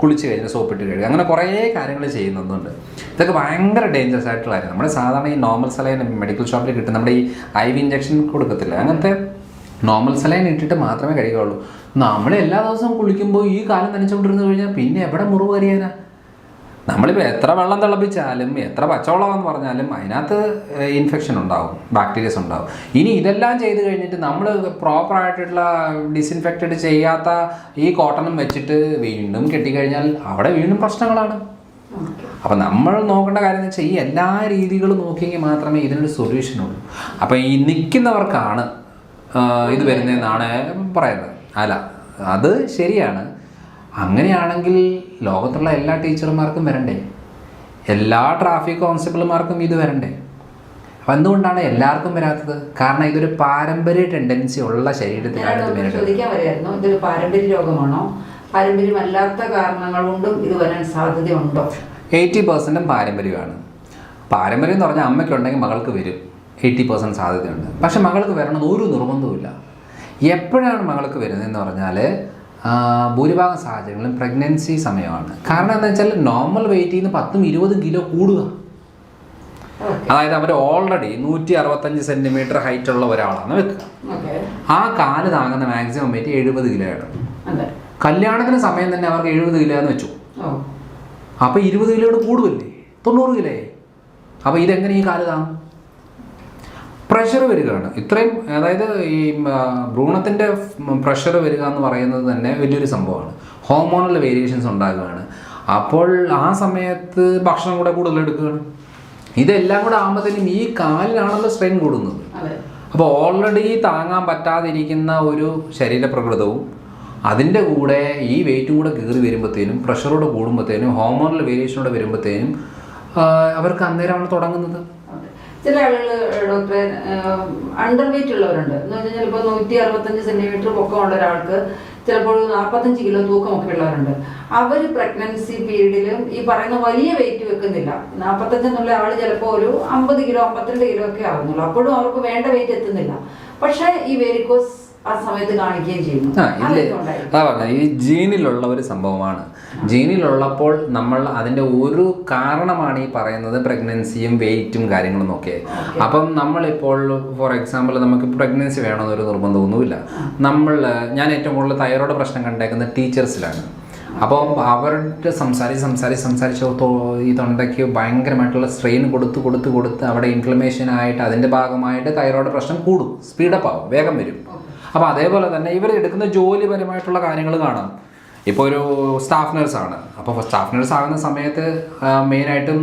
കുളിച്ച് കഴിഞ്ഞ് സോപ്പിട്ട് കഴുകുക, അങ്ങനെ കുറേ കാര്യങ്ങൾ ചെയ്യുന്നുണ്ട്. ഇതൊക്കെ ഭയങ്കര ഡേഞ്ചറസ് ആയിട്ടുള്ള കാര്യം. നമ്മുടെ സാധാരണ ഈ നോർമൽ സലൈൻ മെഡിക്കൽ ഷോപ്പിൽ കിട്ടും, നമ്മുടെ ഈ IV ഇഞ്ചക്ഷൻ കൊടുക്കത്തില്ല, അങ്ങനത്തെ നോർമൽ സലൈൻ ഇട്ടിട്ട് മാത്രമേ കഴിയുകയുള്ളൂ. നമ്മൾ എല്ലാ ദിവസവും കുളിക്കുമ്പോൾ ഈ കാലം നനച്ചുകൊണ്ടിരുന്ന് കഴിഞ്ഞാൽ പിന്നെ എവിടെ മുറിവ് കരിയാനാ? നമ്മളിപ്പോൾ എത്ര വെള്ളം തിളപ്പിച്ചാലും എത്ര പച്ചവെള്ളമെന്ന് പറഞ്ഞാലും അതിനകത്ത് ഇൻഫെക്ഷൻ ഉണ്ടാവും, ബാക്ടീരിയസ് ഉണ്ടാവും. ഇനി ഇതെല്ലാം ചെയ്ത് കഴിഞ്ഞിട്ട് നമ്മൾ പ്രോപ്പറായിട്ടുള്ള ഡിസിൻഫെക്റ്റഡ് ചെയ്യാത്ത ഈ കോട്ടണും വെച്ചിട്ട് വീണ്ടും കെട്ടിക്കഴിഞ്ഞാൽ അവിടെ വീണ്ടും പ്രശ്നങ്ങളാണ്. അപ്പം നമ്മൾ നോക്കേണ്ട കാര്യം എന്ന് വെച്ചാൽ ഈ എല്ലാ രീതികളും നോക്കിയെങ്കിൽ മാത്രമേ ഇതിനൊരു സൊല്യൂഷൻ ഉള്ളൂ. അപ്പം ഈ നിൽക്കുന്നവർക്കാണ് ഇത് വരുന്നതെന്നാണ് പറയുന്നത്. അല്ല, അത് ശരിയാണ്. അങ്ങനെയാണെങ്കിൽ ലോകത്തുള്ള എല്ലാ ടീച്ചർമാർക്കും വരണ്ടേ, എല്ലാ ട്രാഫിക് കോൺസ്റ്റബിൾമാർക്കും ഇത് വരണ്ടേ? അപ്പം എന്തുകൊണ്ടാണ് എല്ലാവർക്കും വരാത്തത്? കാരണം ഇതൊരു പാരമ്പര്യ ടെൻഡൻസി ഉള്ള ശരീരത്തിലാണ് ഇത് വരുന്നത്. ഇതൊരു പാരമ്പര്യ രോഗമാണോ, പാരമ്പര്യമല്ലാത്ത കാരണങ്ങൾ കൊണ്ടും ഇത് വരാൻ സാധ്യതയുണ്ടോ? 80% പാരമ്പര്യമാണ്. പാരമ്പര്യം എന്ന് പറഞ്ഞാൽ അമ്മയ്ക്കുണ്ടെങ്കിൽ മകൾക്ക് വരും, 80% സാധ്യതയുണ്ട്. പക്ഷെ മകൾക്ക് വരണമെന്ന് ഒരു നിർബന്ധവുമില്ല. എപ്പോഴാണ് മകൾക്ക് വരുന്നതെന്ന് പറഞ്ഞാൽ ഭൂരിഭാഗം സാഹചര്യങ്ങളിലും പ്രഗ്നൻസി സമയമാണ്. കാരണം എന്താ വെച്ചാൽ നോർമൽ വെയിറ്റിൽ നിന്ന് 10-20 കിലോ കൂടുക. അതായത് അവർ ഓൾറെഡി 165 സെൻറ്റിമീറ്റർ ഹൈറ്റ് ഉള്ള ഒരാളാണ് വെക്കുക. ആ കാല് താങ്ങുന്ന മാക്സിമം വെയിറ്റ് 70 കിലോയാണ്. കല്യാണത്തിന് സമയം തന്നെ അവർക്ക് 70 കിലോ എന്ന് വെച്ചു. അപ്പോൾ 20 കിലോയോട് കൂടുമല്ലേ, 90 കിലോയായി. അപ്പോൾ ഇതെങ്ങനെ ഈ കാല് താങ്ങും? പ്രഷർ വരികയാണ് ഇത്രയും. അതായത് ഈ ഭ്രൂണത്തിൻ്റെ പ്രഷർ വരിക എന്ന് പറയുന്നത് തന്നെ വലിയൊരു സംഭവമാണ്. ഹോർമോണൽ വേരിയേഷൻസ് ഉണ്ടാകുകയാണ്. അപ്പോൾ ആ സമയത്ത് ഭക്ഷണം കൂടെ കൂടുതൽ എടുക്കുകയാണ്. ഇതെല്ലാം കൂടെ ആകുമ്പോഴത്തേനും ഈ കാലിനാണല്ലോ സ്ട്രെയിൻ കൂടുന്നത്. അപ്പോൾ ഓൾറെഡി താങ്ങാൻ പറ്റാതിരിക്കുന്ന ഒരു ശരീരപ്രകൃതവും അതിൻ്റെ കൂടെ ഈ വെയിറ്റും കൂടെ കയറി വരുമ്പോഴത്തേനും, പ്രഷറോട് കൂടുമ്പോഴത്തേനും, ഹോർമോണൽ വേരിയേഷനോടെ വരുമ്പോഴത്തേനും അവർക്ക് അന്നേരമാണ് തുടങ്ങുന്നത്. ചില ആളുകൾ ഡോക്ടറെ അണ്ടർ വെയിറ്റ് ഉള്ളവരുണ്ട് എന്ന് വെച്ചാൽ ചിലപ്പോൾ 165 സെൻറ്റിമീറ്റർ പൊക്കമുള്ള ഒരാൾക്ക് ചിലപ്പോൾ 45 കിലോ തൂക്കമൊക്കെ ഉള്ളവരുണ്ട്. അവർ പ്രഗ്നൻസി പീരീഡിലും ഈ പറയുന്ന വലിയ വെയിറ്റ് വെക്കുന്നില്ല. 45 എന്നുള്ള ആൾ ചിലപ്പോൾ ഒരു 50 കിലോ 52 കിലോ ഒക്കെ ആവുന്നുള്ളൂ. അപ്പോഴും അവർക്ക് വേണ്ട വെയിറ്റ് എത്തുന്നില്ല. പക്ഷേ ഈ വെരിക്കോസ് ആ സമയത്ത് കാണിക്കുകയും ചെയ്യുന്നു. അതാ പറഞ്ഞത്, ഈ ജീനിലുള്ള ഒരു സംഭവമാണ്. ജീനിലുള്ളപ്പോൾ നമ്മൾ അതിൻ്റെ ഒരു കാരണമാണ് ഈ പറയുന്നത് പ്രഗ്നൻസിയും വെയിറ്റും കാര്യങ്ങളും ഒക്കെ. അപ്പം നമ്മളിപ്പോൾ ഫോർ എക്സാമ്പിൾ നമുക്ക് പ്രഗ്നൻസി വേണമെന്നൊരു നിർബന്ധമൊന്നുമില്ല. ഞാൻ ഏറ്റവും കൂടുതൽ തൈറോയ്ഡ് പ്രശ്നം കണ്ടേക്കുന്നത് ടീച്ചേഴ്സിലാണ്. അപ്പോൾ അവരുടെ സംസാരിച്ച് ഈ തൊണ്ടയ്ക്ക് ഭയങ്കരമായിട്ടുള്ള സ്ട്രെയിൻ കൊടുത്ത് അവിടെ ഇൻഫ്ലമേഷനായിട്ട് അതിൻ്റെ ഭാഗമായിട്ട് തൈറോയ്ഡ് പ്രശ്നം കൂടും, സ്പീഡപ്പ് ആവും, വേഗം വരും. അപ്പോൾ അതേപോലെ തന്നെ ഇവർ എടുക്കുന്ന ജോലിപരമായിട്ടുള്ള കാര്യങ്ങൾ കാണാം. ഇപ്പോൾ ഒരു സ്റ്റാഫ് നഴ്സാണ്. അപ്പോൾ സ്റ്റാഫ് നഴ്സ് ആകുന്ന സമയത്ത് മെയിനായിട്ടും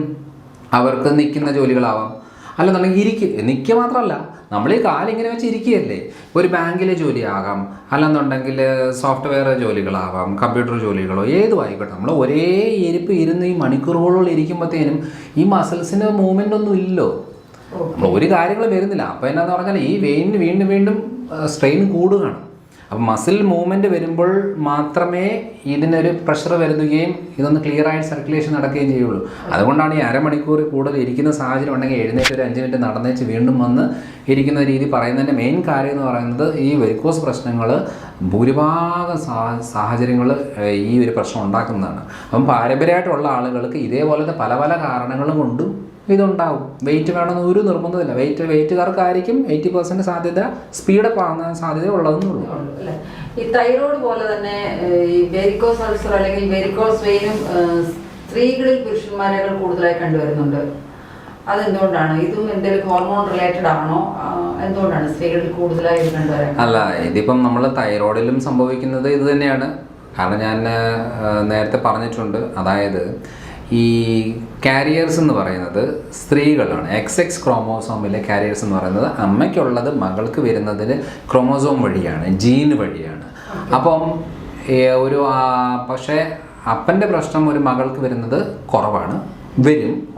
അവർക്ക് നിൽക്കുന്ന ജോലികളാവാം, അല്ലെന്നുണ്ടെങ്കിൽ നിൽക്കുക മാത്രമല്ല, നമ്മൾ ഈ കാലിങ്ങനെ വെച്ച് ഇരിക്കുകയല്ലേ. ഒരു ബാങ്കിലെ ജോലിയാകാം, അല്ലെന്നുണ്ടെങ്കിൽ സോഫ്റ്റ്വെയർ ജോലികളാവാം, കമ്പ്യൂട്ടർ ജോലികളോ ഏതും ആയിക്കോട്ടെ. നമ്മൾ ഒരേ ഇരിപ്പ് ഇരുന്ന് ഈ മണിക്കൂറുകളോളം ഇരിക്കുമ്പോഴത്തേനും ഈ മസിൽസിന് മൂവ്മെൻ്റ് ഒന്നും ഇല്ലോ, നമ്മൾ ഒരു കാര്യങ്ങൾ വരുന്നില്ല. അപ്പോൾ എന്നാന്ന് പറഞ്ഞാൽ ഈ വെയിന് വീണ്ടും സ്ട്രെയിൻ കൂടുകയാണ്. അപ്പം മസിൽ മൂവ്മെൻറ്റ് വരുമ്പോൾ മാത്രമേ ഇതിനൊരു പ്രഷർ വരുകയും ഇതൊന്ന് ക്ലിയറായിട്ട് സർക്കുലേഷൻ നടക്കുകയും ചെയ്യുള്ളൂ. അതുകൊണ്ടാണ് ഈ അരമണിക്കൂർ കൂടുതൽ ഇരിക്കുന്ന സാഹചര്യം ഉണ്ടെങ്കിൽ എഴുന്നേറ്റ് ഒരു 5 മിനിറ്റ് നടന്നേച്ച് വീണ്ടും വന്ന് ഇരിക്കുന്ന രീതി പറയുന്നതിൻ്റെ മെയിൻ കാര്യം എന്ന് പറയുന്നത് ഈ വെരിക്കോസ് പ്രശ്നങ്ങൾ ഭൂരിഭാഗം സാഹചര്യങ്ങൾ ഈ ഒരു പ്രശ്നം ഉണ്ടാക്കുന്നതാണ്. അപ്പം പാരമ്പര്യമായിട്ടുള്ള ആളുകൾക്ക് ഇതേപോലത്തെ പല പല കാരണങ്ങളും കൊണ്ടും ഇതുണ്ടാവും. വെയിറ്റ് വേണമെന്ന് ഒരു നിർബന്ധമില്ല. വെയിറ്റുകാർക്കായിരിക്കും 80% സാധ്യത സ്പീഡപ്പ് ആകുന്ന സാധ്യത ഉള്ളതെന്നുള്ളൂ. ഈ തൈറോയ്ഡ് പോലെ തന്നെ ഈ വെരിക്കോസ് അൾസർ അല്ലെങ്കിൽ വെരിക്കോസ് വെയിനും സ്ത്രീകളിൽ പുരുഷന്മാരെക്കാൾ കൂടുതലായി കണ്ടുവരുന്നുണ്ട്. അതെന്തുകൊണ്ടാണ്? ഇതും എന്തെങ്കിലും ഹോർമോൺ റിലേറ്റഡ് ആണോ? എന്തുകൊണ്ടാണ് സ്ത്രീകളിൽ കൂടുതലായി കണ്ടുവരാൻ? അല്ല, ഇതിപ്പം നമ്മൾ തൈറോയിഡിലും സംഭവിക്കുന്നത് ഇത് തന്നെയാണ്. കാരണം ഞാൻ നേരത്തെ പറഞ്ഞിട്ടുണ്ട്, അതായത് ഈ കാരിയേഴ്സ് എന്ന് പറയുന്നത് സ്ത്രീകളാണ്. XX ക്രോമോസോമിലെ കാരിയേഴ്സ് എന്ന് പറയുന്നത് അമ്മയ്ക്കുള്ളത് മകൾക്ക് വരുന്നതിന് ക്രോമോസോം വഴിയാണ്, ജീൻ വഴിയാണ്. അപ്പം പക്ഷേ അപ്പൻ്റെ പ്രശ്നം ഒരു മകൾക്ക് വരുന്നത് കുറവാണ്,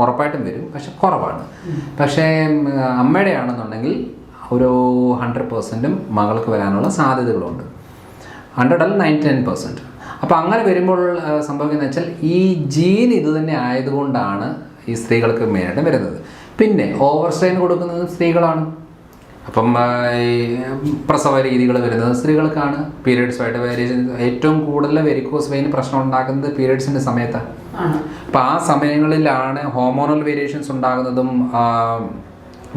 ഉറപ്പായിട്ടും വരും, പക്ഷെ കുറവാണ്. പക്ഷേ അമ്മയുടെ ആണെന്നുണ്ടെങ്കിൽ ഒരു 100% മകൾക്ക് വരാനുള്ള സാധ്യതകളുണ്ട്. 100 അല്ല 99%. അപ്പോൾ അങ്ങനെ വരുമ്പോൾ സംഭവിക്കുന്നത് വെച്ചാൽ ഈ ജീൻ ഇത് തന്നെ ആയതുകൊണ്ടാണ് ഈ സ്ത്രീകൾക്ക് മെയിനായിട്ട് വരുന്നത്. പിന്നെ ഓവർ സ്ട്രെയിൻ കൊടുക്കുന്നത് സ്ത്രീകളാണ്. അപ്പം ഈ പ്രസവ രീതികൾ വരുന്നത് സ്ത്രീകൾക്കാണ്. പീരിയഡ്സുമായിട്ട് വേരിയേഷൻ ഏറ്റവും കൂടുതൽ വെരിക്കോസ് വെയിൻ പ്രശ്നം ഉണ്ടാക്കുന്നത് പീരിയഡ്സിൻ്റെ സമയത്താണ്. അപ്പം ആ സമയങ്ങളിലാണ് ഹോർമോണൽ വേരിയേഷൻസ് ഉണ്ടാകുന്നതും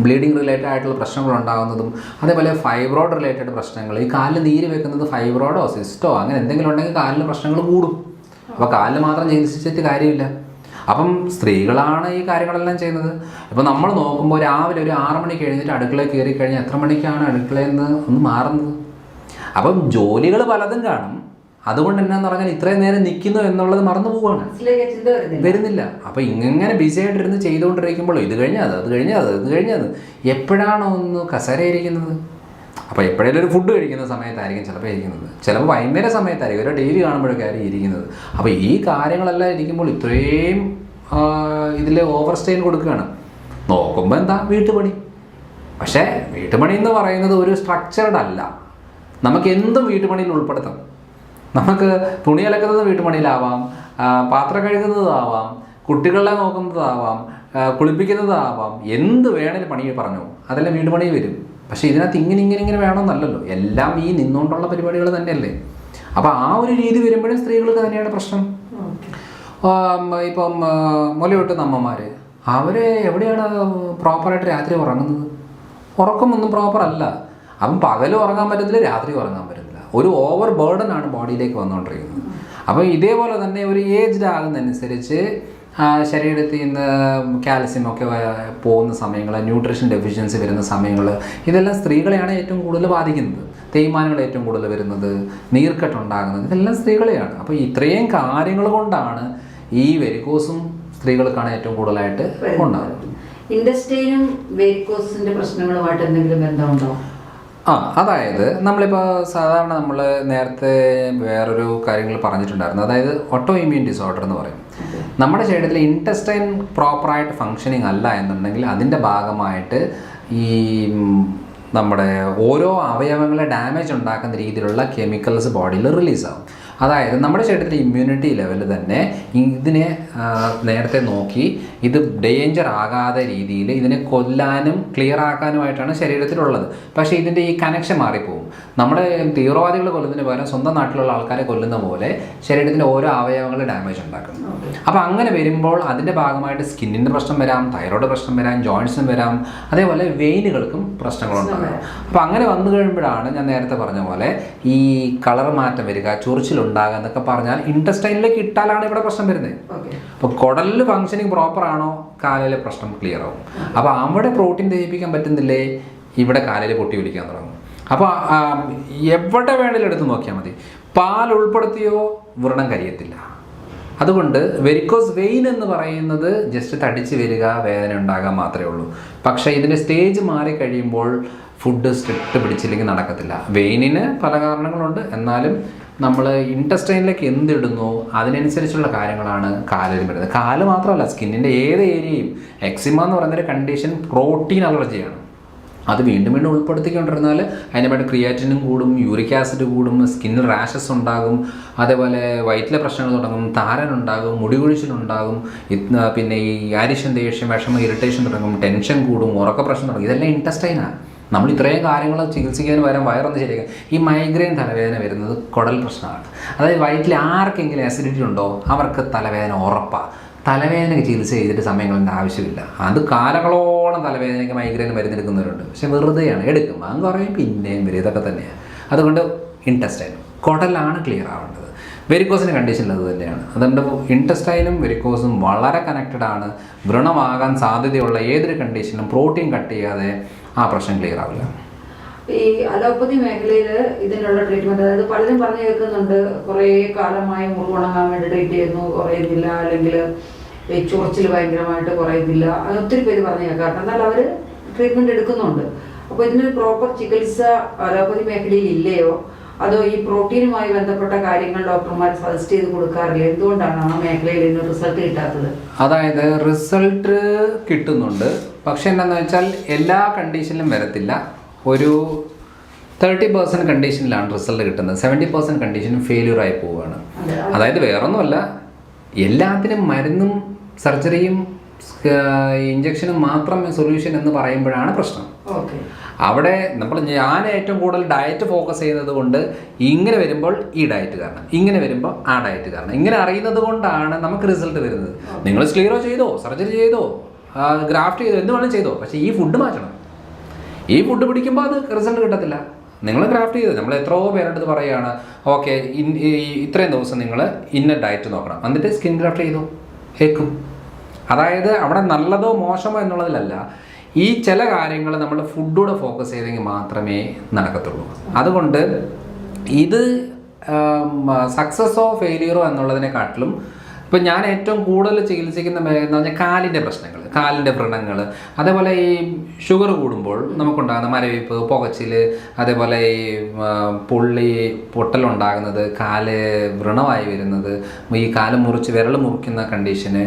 ബ്ലീഡിങ് റിലേറ്റഡ് ആയിട്ടുള്ള പ്രശ്നങ്ങൾ ഉണ്ടാകുന്നതും. അതേപോലെ ഫൈബ്രോയിഡ് റിലേറ്റഡ് പ്രശ്നങ്ങൾ, ഈ കാലിൽ നീര് വെക്കുന്നത് ഫൈബ്രോയിഡോ സിസ്റ്റോ അങ്ങനെ എന്തെങ്കിലും ഉണ്ടെങ്കിൽ കാലിൽ പ്രശ്നങ്ങൾ കൂടും. അപ്പോൾ കാലിൽ മാത്രം ചികിത്സിച്ചിട്ട് കാര്യമില്ല. അപ്പം സ്ത്രീകളാണ് ഈ കാര്യങ്ങളെല്ലാം ചെയ്യുന്നത്. ഇപ്പോൾ നമ്മൾ നോക്കുമ്പോൾ രാവിലെ ഒരു 6 മണിക്ക് എഴുന്നേറ്റ് അടുക്കളയിൽ കയറി കഴിഞ്ഞാൽ എത്ര മണിക്കാണ് അടുക്കളയിൽ നിന്ന് ഒന്ന് മാറുന്നത്? അപ്പം ജോലികൾ പലതും കാണും. അതുകൊണ്ട് എന്നാന്ന് പറഞ്ഞാൽ ഇത്രയും നേരം നിൽക്കുന്നു എന്നുള്ളത് മറന്നു പോവുകയാണ്, വരുന്നില്ല. അപ്പോൾ ഇങ്ങനെ ബിസി ആയിട്ടിരുന്ന് ചെയ്തുകൊണ്ടിരിക്കുമ്പോൾ ഇത് കഴിഞ്ഞാൽ അത് കഴിഞ്ഞത് എപ്പോഴാണോ ഒന്ന് കസേരയിരിക്കുന്നത്? അപ്പോൾ എപ്പോഴേലും ഒരു ഫുഡ് കഴിക്കുന്ന സമയത്തായിരിക്കും ചിലപ്പോൾ ഇരിക്കുന്നത്, ചിലപ്പോൾ വൈകുന്നേര സമയത്തായിരിക്കും, ഒരു ടി വി കാണുമ്പോഴൊക്കെ ആയിരിക്കും ഇരിക്കുന്നത്. അപ്പോൾ ഈ കാര്യങ്ങളെല്ലാം ഇരിക്കുമ്പോൾ ഇത്രയും ഇതിൽ ഓവർ സ്ട്രെയിൻ കൊടുക്കുകയാണ്. നോക്കുമ്പോൾ എന്താ വീട്ടുപണി. പക്ഷേ വീട്ടുപണി എന്ന് പറയുന്നത് ഒരു സ്ട്രക്ചർഡ് അല്ല. നമുക്ക് എന്തും വീട്ടുപണിയിൽ ഉൾപ്പെടുത്താം. നമുക്ക് തുണി അലക്കുന്നത് വീട്ടുപണിയിലാവാം, പാത്രം കഴുകുന്നതാവാം, കുട്ടികളെ നോക്കുന്നതാവാം, കുളിപ്പിക്കുന്നതാവാം, എന്ത് വേണേലും പണി പറഞ്ഞു അതെല്ലാം വീട്ടുപണി വരും. പക്ഷേ ഇതിനകത്ത് ഇങ്ങനെ വേണമെന്നല്ലല്ലോ, എല്ലാം ഈ നിന്നുകൊണ്ടുള്ള പരിപാടികൾ തന്നെയല്ലേ. അപ്പോൾ ആ ഒരു രീതി വരുമ്പോഴും സ്ത്രീകൾക്ക് തന്നെയാണ് പ്രശ്നം. ഇപ്പം മുലയൂട്ടുന്ന അമ്മമാർ അവർ എവിടെയാണ് പ്രോപ്പറായിട്ട് രാത്രി ഉറങ്ങുന്നത്? ഉറക്കമൊന്നും പ്രോപ്പർ അല്ല. അപ്പം പകലും ഉറങ്ങാൻ പറ്റത്തില്ല, രാത്രി ഉറങ്ങാൻ പറ്റത്തില്ല. ഒരു ഓവർ ബേർഡൻ ആണ് ബോഡിയിലേക്ക് വന്നുകൊണ്ടിരിക്കുന്നത്. അപ്പോൾ ഇതേപോലെ തന്നെ ഒരു ഏജ്ഡ് ആകുന്നതനുസരിച്ച് ശരീരത്തിൽ നിന്ന് കാൽസ്യമൊക്കെ പോകുന്ന സമയങ്ങൾ, ന്യൂട്രീഷൻ ഡെഫിഷ്യൻസി വരുന്ന സമയങ്ങൾ, ഇതെല്ലാം സ്ത്രീകളെയാണ് ഏറ്റവും കൂടുതൽ ബാധിക്കുന്നത്. തേയ്മാനങ്ങൾ ഏറ്റവും കൂടുതൽ വരുന്നത്, നീർക്കെട്ടുണ്ടാകുന്നത്, ഇതെല്ലാം സ്ത്രീകളെയാണ്. അപ്പോൾ ഇത്രയും കാര്യങ്ങൾ കൊണ്ടാണ് ഈ വെരിക്കോസും സ്ത്രീകൾക്കാണ് ഏറ്റവും കൂടുതലായിട്ട് ഉണ്ടാകുന്നത്. ഇൻഡസ്റ്റൈനും വെരിക്കോസിന്റെ പ്രശ്നങ്ങളുമായിട്ട് എന്തെങ്കിലും ബന്ധമുണ്ടോ? അതായത് നമ്മളിപ്പോൾ സാധാരണ നമ്മൾ നേരത്തെ വേറൊരു കാര്യങ്ങൾ പറഞ്ഞിട്ടുണ്ടായിരുന്നു, അതായത് ഓട്ടോ ഇമ്മ്യൂൺ ഡിസോർഡർ എന്ന് പറയും. നമ്മുടെ ശരീരത്തിൽ ഇൻറ്റസ്റ്റൈൻ പ്രോപ്പറായിട്ട് ഫങ്ഷനിങ് അല്ല എന്നുണ്ടെങ്കിൽ അതിൻ്റെ ഭാഗമായിട്ട് ഈ നമ്മുടെ ഓരോ അവയവങ്ങളെ ഡാമേജ് ഉണ്ടാക്കുന്ന രീതിയിലുള്ള കെമിക്കൽസ് ബോഡിയിൽ റിലീസാകും. അതായത് നമ്മുടെ ശരീരത്തിലെ ഇമ്മ്യൂണിറ്റി ലെവൽ തന്നെ ഇതിനെ നേരത്തെ നോക്കി ഇത് ഡേഞ്ചർ ആകാതെ രീതിയിൽ ഇതിനെ കൊല്ലാനും ക്ലിയർ ആക്കാനുമായിട്ടാണ് ശരീരത്തിലുള്ളത്. പക്ഷേ ഇതിൻ്റെ ഈ കണക്ഷൻ മാറിപ്പോവും. നമ്മുടെ തീവ്രവാദികൾ കൊല്ലുന്നതിന് പകരം സ്വന്തം നാട്ടിലുള്ള ആൾക്കാരെ കൊല്ലുന്ന പോലെ ശരീരത്തിൻ്റെ ഓരോ അവയവങ്ങൾ ഡാമേജ് ഉണ്ടാക്കും. അപ്പോൾ അങ്ങനെ വരുമ്പോൾ അതിൻ്റെ ഭാഗമായിട്ട് സ്കിന്നിൻ്റെ പ്രശ്നം വരാം, തൈറോയ്ഡ് പ്രശ്നം വരാം, ജോയിൻസിനും വരാം, അതേപോലെ വെയിനുകൾക്കും പ്രശ്നങ്ങളുണ്ടാകും. അപ്പോൾ അങ്ങനെ വന്നു കഴിയുമ്പോഴാണ് ഞാൻ നേരത്തെ പറഞ്ഞ പോലെ ഈ കളർ മാറ്റം വരിക, ചൊറിച്ചിലുണ്ടാകുക എന്നൊക്കെ പറഞ്ഞാൽ ഇൻറ്റസ്റ്റൈനിലേക്ക് ഇട്ടാലാണ് ഇവിടെ പ്രശ്നം വരുന്നത്. അപ്പോൾ കുടലിൽ ഫങ്ഷനിങ് പ്രോപ്പർ ആണോ, കാലിലെ പ്രശ്നം ക്ലിയർ ആവും. അപ്പോൾ അവിടെ പ്രോട്ടീൻ ദഹിപ്പിക്കാൻ പറ്റുന്നില്ലേ, ഇവിടെ കാലിൽ പൊട്ടി ഒലിക്കാൻ തുടങ്ങും. അപ്പോൾ എവിടെ വേണമെങ്കിലും എടുത്ത് നോക്കിയാൽ മതി, പാൽ ഉൾപ്പെടുത്തിയോ വ്രണം കരിയത്തില്ല. അതുകൊണ്ട് വെരിക്കോസ് വെയിൻ എന്ന് പറയുന്നത് ജസ്റ്റ് തടിച്ച് വരിക, വേദന ഉണ്ടാകാൻ മാത്രമേ ഉള്ളൂ. പക്ഷേ ഇതിൻ്റെ സ്റ്റേജ് മാറി കഴിയുമ്പോൾ ഫുഡ് സ്ട്രിക്റ്റ് പിടിച്ചില്ലെങ്കിൽ നടക്കത്തില്ല. വെയിനിന് പല കാരണങ്ങളുണ്ട്, എന്നാലും നമ്മൾ ഇൻറ്റസ്റ്റൈനിലേക്ക് എന്തിടുന്നു അതിനനുസരിച്ചുള്ള കാര്യങ്ങളാണ് കാലിൽ വരുന്നത്. കാല് മാത്രമല്ല, സ്കിന്നിൻ്റെ ഏത് ഏരിയയും. എക്സിമ എന്ന് പറയുന്നൊരു കണ്ടീഷൻ പ്രോട്ടീൻ അലർജിയാണ്. അത് വീണ്ടും വീണ്ടും ഉൾപ്പെടുത്തിക്കൊണ്ടിരുന്നാൽ അതിൻ്റെ ക്രിയാറ്റിനും കൂടും, യൂറിക് ആസിഡ് കൂടും, സ്കിന്നിൽ റാഷസ് ഉണ്ടാകും, അതേപോലെ വയറ്റിലെ പ്രശ്നങ്ങൾ തുടങ്ങും, താരനുണ്ടാകും, മുടി കൊഴിച്ചിലുണ്ടാകും, പിന്നെ ഈ ആരിഷൻ, ദേഷ്യം, വിഷമം, ഇറിറ്റേഷൻ തുടങ്ങും, ടെൻഷൻ കൂടും, ഉറക്ക പ്രശ്നം തുടങ്ങും. ഇതെല്ലാം ഇൻറ്റസ്റ്റൈനാണ്. നമ്മൾ ഇത്രയും കാര്യങ്ങൾ ചികിത്സിക്കാൻ വരാൻ വയറൊന്ന് ശരിയാക്കാം. ഈ മൈഗ്രെയിൻ തലവേദന വരുന്നത് കുടൽ പ്രശ്നമാണ്. അതായത് വയറ്റിൽ ആർക്കെങ്കിലും ആസിഡിറ്റി ഉണ്ടോ അവർക്ക് തലവേദന ഉറപ്പാണ്. തലവേദനയ്ക്ക് ചികിത്സ ചെയ്തിട്ട് സമയങ്ങളുടെ ആവശ്യമില്ല. അത് കാലങ്ങളോളം തലവേദനയ്ക്ക് മൈഗ്രെയിൻ മരുന്നെടുക്കുന്നവരുണ്ട്. പക്ഷെ വെറുതെയാണ്, എടുക്കും, അത് കുറയും, പിന്നെയും വരും. ഇതൊക്കെ തന്നെയാണ്. അതുകൊണ്ട് ഇൻറ്റസ്റ്റൈൻ, കുടലാണ് ക്ലിയർ ആവേണ്ടത്. വെരിക്കോസിൻ്റെ കണ്ടീഷനിൽ അത് തന്നെയാണ്. അതുകൊണ്ട് ഇൻറ്റസ്റ്റൈനും വെരിക്കോസും വളരെ കണക്റ്റഡ് ആണ്. വ്രണമാകാൻ സാധ്യതയുള്ള ഏതൊരു കണ്ടീഷനും പ്രോട്ടീൻ കട്ട് ചെയ്യാതെ ആ പ്രശ്നം ക്ലിയർ ആവില്ല. ഈ അലോപ്പതി മേഖലയിൽ ഇതിനുള്ള ട്രീറ്റ്മെന്റ്, അതായത് പലരും പറഞ്ഞു കേൾക്കുന്നുണ്ട്, കുറേ കാലമായി മുറിവുണങ്ങാൻ വേണ്ടി ട്രീറ്റ് ചെയ്യുന്നു, കുറയുന്നില്ല, അല്ലെങ്കിൽ ചൊറിച്ചിൽ ഭയങ്കരമായിട്ട് കുറയുന്നില്ല, ഒത്തിരി പേര് പറഞ്ഞു കേൾക്കാറുണ്ട്. എന്നാൽ അവർ ട്രീറ്റ്മെന്റ് എടുക്കുന്നുണ്ട്. അപ്പോൾ ഇതിനൊരു പ്രോപ്പർ ചികിത്സ അലോപ്പതി മേഖലയിൽ ഇല്ലയോ, അതോ ഈ പ്രോട്ടീനുമായി ബന്ധപ്പെട്ട കാര്യങ്ങൾ ഡോക്ടർമാർ സജസ്റ്റ് ചെയ്ത് കൊടുക്കാറില്ല? എന്തുകൊണ്ടാണ് ആ മേഖലയിൽ ഇതിന് റിസൾട്ട് കിട്ടാത്തത്? അതായത് റിസൾട്ട് കിട്ടുന്നുണ്ട്, പക്ഷെ എന്താണെന്ന് വെച്ചാൽ എല്ലാ കണ്ടീഷനിലും വരത്തില്ല. ഒരു 30% കണ്ടീഷനിലാണ് റിസൾട്ട് കിട്ടുന്നത്. 70% കണ്ടീഷനും ഫെയിലിയർ ആയി പോവുകയാണ്. അതായത് വേറൊന്നുമല്ല, എല്ലാത്തിനും മരുന്നും സർജറിയും ഇഞ്ചക്ഷനും മാത്രം സൊല്യൂഷൻ എന്ന് പറയുമ്പോഴാണ് പ്രശ്നം. അവിടെ ഞാൻ ഏറ്റവും കൂടുതൽ ഡയറ്റ് ഫോക്കസ് ചെയ്യുന്നത് കൊണ്ട് ഇങ്ങനെ വരുമ്പോൾ ഈ ഡയറ്റ് കാരണം, ഇങ്ങനെ വരുമ്പോൾ ആ ഡയറ്റ് കാരണം, ഇങ്ങനെ അറിയുന്നത് കൊണ്ടാണ് നമുക്ക് റിസൾട്ട് വരുന്നത്. നിങ്ങൾ സ്ക്ലീറോ ചെയ്തോ, സർജറി ചെയ്തോ, ഗ്രാഫ്റ്റ് ചെയ്തോ, എന്ത് വേണമെങ്കിലും ചെയ്തോ, പക്ഷേ ഈ ഫുഡ് മാറ്റണം. ഈ ഫുഡ് പിടിക്കുമ്പോൾ അത് റിസൾട്ട് കിട്ടത്തില്ല. നിങ്ങൾ ഗ്രാഫ്റ്റ് ചെയ്ത്, നമ്മൾ എത്രയോ പേരുടെ പറയുകയാണ്, ഓക്കെ ഇത്രയും ദിവസം നിങ്ങൾ ഇന്ന ഡയറ്റ് നോക്കണം, എന്നിട്ട് സ്കിൻ ഗ്രാഫ്റ്റ് ചെയ്തോ, കേൾക്കും. അതായത് അവിടെ നല്ലതോ മോശമോ എന്നുള്ളതിലല്ല, ഈ ചില കാര്യങ്ങൾ നമ്മൾ ഫുഡൂടെ ഫോക്കസ് ചെയ്തെങ്കിൽ മാത്രമേ നടക്കത്തുള്ളൂ. അതുകൊണ്ട് ഇത് സക്സസ്സോ ഫെയിലിയറോ എന്നുള്ളതിനെക്കാട്ടിലും ഇപ്പം ഞാൻ ഏറ്റവും കൂടുതൽ ചികിത്സിക്കുന്ന എന്ന് പറഞ്ഞാൽ കാലിൻ്റെ പ്രശ്നങ്ങൾ, കാലിൻ്റെ വ്രണങ്ങൾ, അതേപോലെ ഈ ഷുഗർ കൂടുമ്പോൾ നമുക്കുണ്ടാകുന്ന മരവിപ്പ്, പുകച്ചിൽ, അതേപോലെ ഈ പൊള്ളി പൊട്ടലുണ്ടാകുന്നത്, കാല് വ്രണമായി വരുന്നത്, ഈ കാല് മുറിച്ച് വിരൽ മുറിക്കുന്ന കണ്ടീഷന്,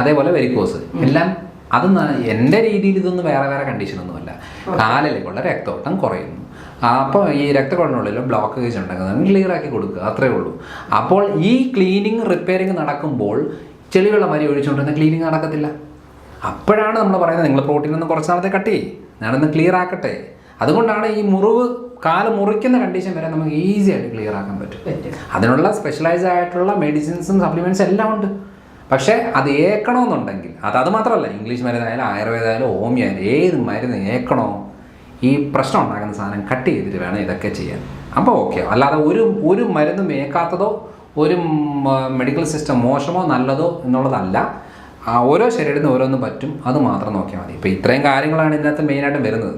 അതേപോലെ വെരിക്കോസ്, എല്ലാം അത് എൻ്റെ രീതിയിൽ ഇതൊന്നും വേറെ വേറെ കണ്ടീഷനൊന്നുമല്ല. കാലിലേക്കുള്ള രക്തോട്ടം കുറയുന്നു. അപ്പോൾ ഈ രക്തക്കുഴലിനുള്ളിൽ ബ്ലോക്കേജ് ഉണ്ടെങ്കിൽ ക്ലിയർ ആക്കി കൊടുക്കുക, അത്രേ ഉള്ളൂ. അപ്പോൾ ഈ ക്ലീനിങ് റിപ്പയറിങ് നടക്കുമ്പോൾ ചെളിവെള്ളം വരി ഒഴിച്ചുകൊണ്ടിരുന്ന ക്ലീനിങ് നടക്കത്തില്ല. അപ്പോഴാണ് നമ്മൾ പറയുന്നത് നിങ്ങൾ പ്രോട്ടീൻ ഒന്ന് കുറച്ച് നാളത്തെ കട്ട് ചെയ്യ്, ഞാനൊന്ന് ക്ലിയർ ആക്കട്ടെ. അതുകൊണ്ടാണ് ഈ കാല് മുറിക്കുന്ന കണ്ടീഷൻ വരെ നമുക്ക് ഈസി ആയിട്ട് ക്ലിയർ ആക്കാൻ പറ്റും. അതിനുള്ള സ്പെഷ്യലൈസ്ഡ് ആയിട്ടുള്ള മെഡിസിൻസും സപ്ലിമെൻറ്റ്സും എല്ലാം ഉണ്ട്. പക്ഷേ അത് ഏക്കണമെന്നുണ്ടെങ്കിൽ അത് മാത്രമല്ല, ഇംഗ്ലീഷ് മരുന്നായാലും ആയുർവേദമായാലും ഹോമിയോ ആയാലും ഏത് മരുന്ന് ഏക്കണോ, ഈ പ്രശ്നം ഉണ്ടാക്കുന്ന സാധനം കട്ട് ചെയ്തിട്ട് വേണം ഇതൊക്കെ ചെയ്യാൻ. അപ്പോൾ ഓക്കെ. അല്ലാതെ ഒരു മരുന്നും ഏക്കാത്തതോ ഒരു മെഡിക്കൽ സിസ്റ്റം മോശമോ നല്ലതോ എന്നുള്ളതല്ല. ഓരോ ശരീരത്തിന് ഓരോന്നും പറ്റും, അത് മാത്രം നോക്കിയാൽ മതി. ഇപ്പോൾ ഇത്രയും കാര്യങ്ങളാണ് ഇതിനകത്ത് മെയിനായിട്ടും വരുന്നത്.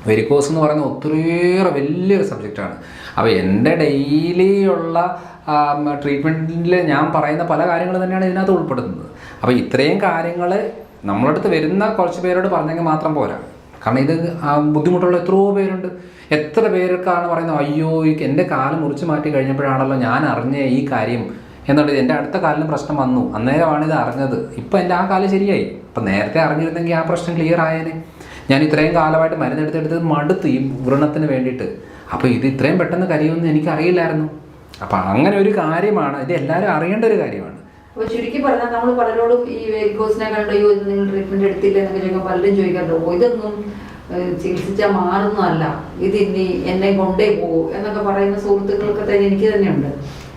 വെരിക്കോസ് എന്ന് പറയുന്നത് ഒത്തിരിയേറെ വലിയൊരു സബ്ജക്റ്റാണ്. അപ്പോൾ എൻ്റെ ഡെയിലി ഉള്ള ട്രീറ്റ്മെൻറ്റിൽ ഞാൻ പറയുന്ന പല കാര്യങ്ങൾ തന്നെയാണ് ഇതിനകത്ത് ഉൾപ്പെടുന്നത്. അപ്പോൾ ഇത്രയും കാര്യങ്ങൾ നമ്മളടുത്ത് വരുന്ന കുറച്ച് പേരോട് പറഞ്ഞെങ്കിൽ മാത്രം പോരാ. കാരണം ഇത് ബുദ്ധിമുട്ടുള്ള എത്രയോ പേരുണ്ട്. എത്ര പേർക്കാണ് പറയുന്നത്, അയ്യോ എൻ്റെ കാല് മുറിച്ച് മാറ്റി കഴിഞ്ഞപ്പോഴാണല്ലോ ഞാൻ അറിഞ്ഞ ഈ കാര്യം എന്നുള്ളത്. എൻ്റെ അടുത്ത കാലിന് പ്രശ്നം വന്നു, അന്നേരമാണ് ഇത് അറിഞ്ഞത്. ഇപ്പം എൻ്റെ ആ കാല് ശരിയായി. ഇപ്പം നേരത്തെ അറിഞ്ഞിരുന്നെങ്കിൽ ആ പ്രശ്നം ക്ലിയർ ആയേനെ. ഞാൻ ഇത്രയും കാലമായിട്ട് മരുന്നെടുത്തെടുത്ത് മടുത്ത് ഈ വ്രണത്തിന് വേണ്ടിയിട്ട്. അപ്പോൾ ഇത് ഇത്രയും പെട്ടെന്ന് കരിയുമെന്ന് എനിക്കറിയില്ലായിരുന്നു. അപ്പം അങ്ങനെ ഒരു കാര്യമാണ്, ഇത് എല്ലാവരും അറിയേണ്ട ഒരു കാര്യമാണ്. അപ്പോൾ ചുരുക്കി പറഞ്ഞാൽ നമ്മൾ പലരോടും ഈ വെരിക്കോസിനെ കണ്ടോ നിങ്ങൾ ട്രീറ്റ്മെൻറ്റ് എടുത്തില്ല എന്നൊക്കെ ചോദിക്കാൻ പലരും ചോദിക്കാറുണ്ട്. ഇതൊന്നും ചികിത്സിച്ചാൽ മാറുന്നതല്ല, ഇത് ഇനി എന്നെ കൊണ്ടേ പോകും എന്നൊക്കെ പറയുന്ന സുഹൃത്തുക്കൾക്ക് തന്നെ എനിക്ക് തന്നെയുണ്ട്.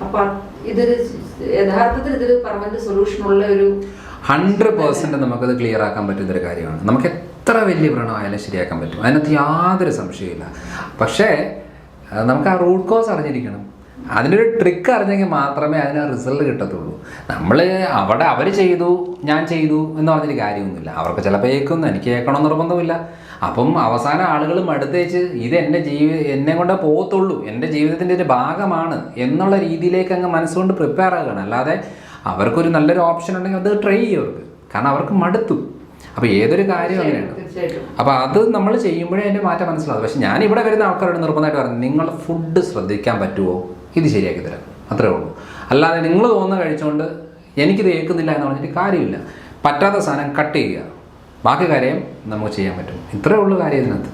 അപ്പം ഇതൊരു യഥാർത്ഥത്തിൽ ഇതൊരു പെർമനന്റ് സൊല്യൂഷൻ ഉള്ള ഒരു 100% നമുക്കത് ക്ലിയർ ആക്കാൻ പറ്റുന്നൊരു കാര്യമാണ്. നമുക്ക് എത്ര വലിയ വ്രണമായാലും ശരിയാക്കാൻ പറ്റും, അതിനകത്ത് യാതൊരു സംശയമില്ല. പക്ഷേ നമുക്ക് ആ റൂട്ട് കോസ് അറിഞ്ഞിരിക്കണം. അതിനൊരു ട്രിക്ക് അറിഞ്ഞെങ്കിൽ മാത്രമേ അതിന് റിസൾട്ട് കിട്ടത്തുള്ളൂ. നമ്മൾ അവിടെ അവർ ചെയ്തു ഞാൻ ചെയ്തു എന്ന് പറഞ്ഞൊരു കാര്യമൊന്നുമില്ല. അവർക്ക് ചിലപ്പോൾ ഏൽക്കുന്നു, എനിക്ക് ഏൽക്കണമെന്ന് നിർബന്ധമില്ല. അപ്പം അവസാനം ആളുകൾ മടുത്തേച്ച് ഇത് എന്നെ കൊണ്ടേ പോകത്തുള്ളൂ, എൻ്റെ ജീവിതത്തിൻ്റെ ഒരു ഭാഗമാണ് എന്നുള്ള രീതിയിലേക്ക് അങ്ങ് മനസ്സുകൊണ്ട് പ്രിപ്പയർ ആകുകയാണ്. അല്ലാതെ അവർക്കൊരു നല്ലൊരു ഓപ്ഷൻ ഉണ്ടെങ്കിൽ അത് ട്രൈ ചെയ്യും അവർക്ക്, കാരണം അവർക്ക് മടുത്തു. അപ്പോൾ ഏതൊരു കാര്യം അങ്ങനെയാണ്. അപ്പോൾ അത് നമ്മൾ ചെയ്യുമ്പോഴേ അതിൻ്റെ മാറ്റം മനസ്സിലാവും. പക്ഷെ ഞാൻ ഇവിടെ വരുന്ന ആൾക്കാരോട് നിർബന്ധമായിട്ട് പറഞ്ഞു, നിങ്ങൾ ഫുഡ് ശ്രദ്ധിക്കാൻ പറ്റുമോ, ഇത് ശരിയാക്കി തരാം, അത്രേ ഉള്ളൂ. അല്ലാതെ നിങ്ങൾ തോന്നുന്ന കഴിച്ചുകൊണ്ട് എനിക്കിത് ഏൽക്കുന്നില്ല എന്ന് പറഞ്ഞിട്ട് കാര്യമില്ല. പറ്റാത്ത സാധനം കട്ട് ചെയ്യുക, ബാക്കി കാര്യം നമുക്ക് ചെയ്യാൻ പറ്റും. ഇത്രയേ ഉള്ളൂ കാര്യം ഇതിനകത്ത്.